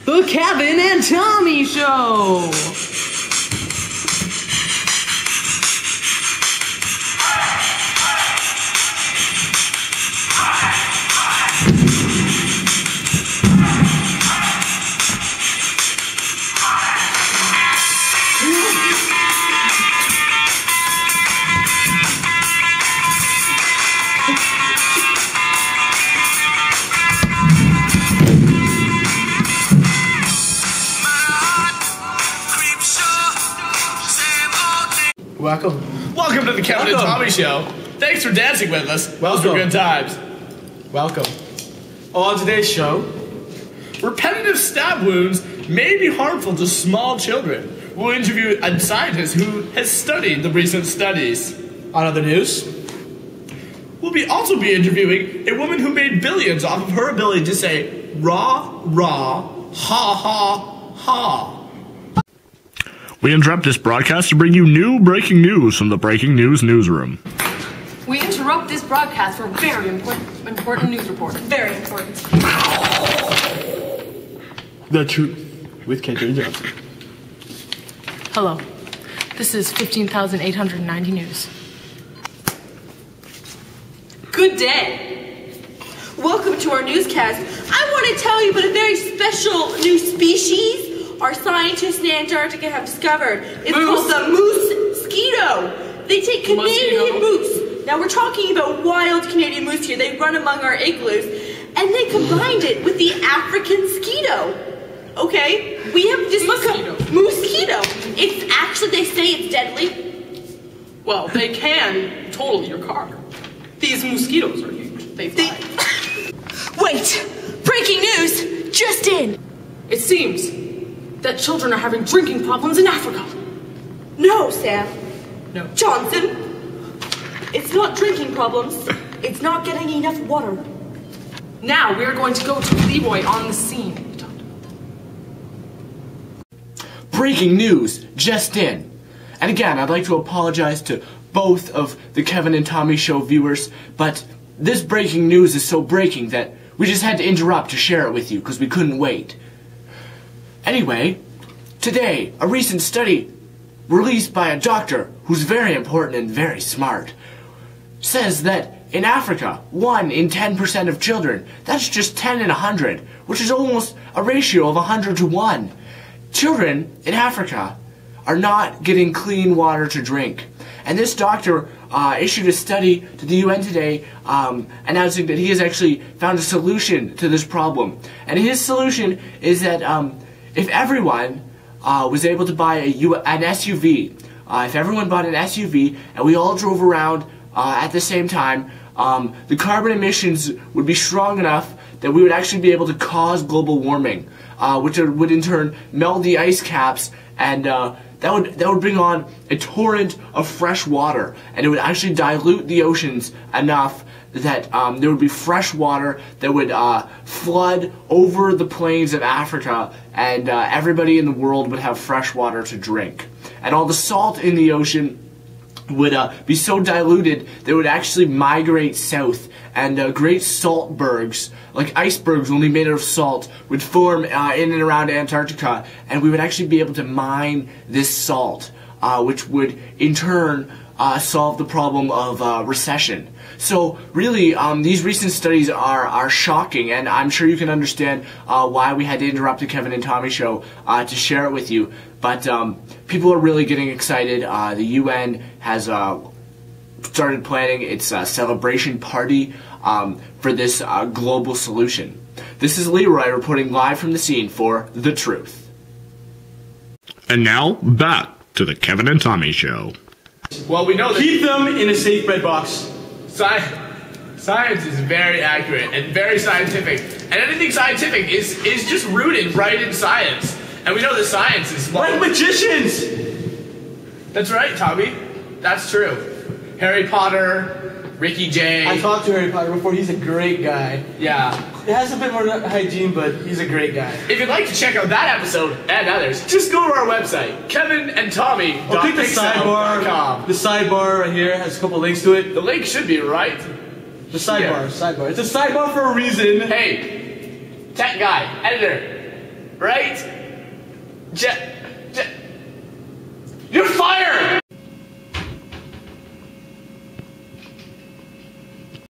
The Kevin and Tommy Show! Welcome to the Kevin and Tommy Show. Thanks for dancing with us. Those were good times. Welcome. On today's show, repetitive stab wounds may be harmful to small children. We'll interview a scientist who has studied the recent studies. On other news, We'll also be interviewing a woman who made billions off of her ability to say rah, rah, ha, ha, ha. We interrupt this broadcast to bring you new breaking news from the Breaking News newsroom. We interrupt this broadcast for very important news report. Very important. The Truth with Kendra and Johnson. Hello. This is 15,890 News. Good day. Welcome to our newscast. I want to tell you about a very special new species our scientists in Antarctica have discovered. It's called the moose-skeeto. They take Canadian moose. Now we're talking about wild Canadian moose here. They run among our igloos. And they combined it with the African skeeto. Okay? We have just mosquito. It's actually, they say it's deadly. Well, they can total your car. These mosquitoes are huge. They fly. Wait! Breaking news! Just in! It seems that children are having drinking problems in Africa. No, Sam. No. Johnson. It's not drinking problems. It's not getting enough water. Now we are going to go to Leroy on the scene. breaking news just in. And again, I'd like to apologize to both of the Kevin and Tommy Show viewers, but this breaking news is so breaking that we just had to interrupt to share it with you because we couldn't wait. Anyway, today, a recent study released by a doctor who's very important and very smart says that in Africa, 1 in 10% of children, that's just 10 in 100, which is almost a ratio of 100 to 1. Children in Africa are not getting clean water to drink. And this doctor issued a study to the UN today announcing that he has actually found a solution to this problem. And his solution is that if everyone was able to buy an SUV, if everyone bought an SUV and we all drove around at the same time, the carbon emissions would be strong enough that we would actually be able to cause global warming, which would in turn melt the ice caps, and that would bring on a torrent of fresh water, and it would actually dilute the oceans enough that there would be fresh water that would flood over the plains of Africa, and everybody in the world would have fresh water to drink. And all the salt in the ocean would be so diluted that it would actually migrate south, and great saltbergs, like icebergs only made out of salt, would form in and around Antarctica, and we would actually be able to mine this salt, which would in turn solve the problem of recession. So really, these recent studies are shocking, and I'm sure you can understand why we had to interrupt the Kevin and Tommy Show to share it with you. But people are really getting excited. The UN has started planning its celebration party for this global solution. This is Leroy reporting live from the scene for The Truth. And now, back to the Kevin and Tommy Show. Well, we know that keep them in a safe bread box. Science is very accurate and very scientific, and anything scientific is just rooted right in science. And we know that science is like magicians. That's right, Tommy. That's true. Harry Potter, Ricky Jay. I talked to Harry Potter before. He's a great guy. Yeah. It has a bit more hygiene, but he's a great guy. If you'd like to check out that episode and others, just go to our website, kevinandtommy.com. Click the sidebar. The sidebar right here has a couple links to it. The link should be right. The sidebar. It's a sidebar for a reason. Hey, tech guy, editor, right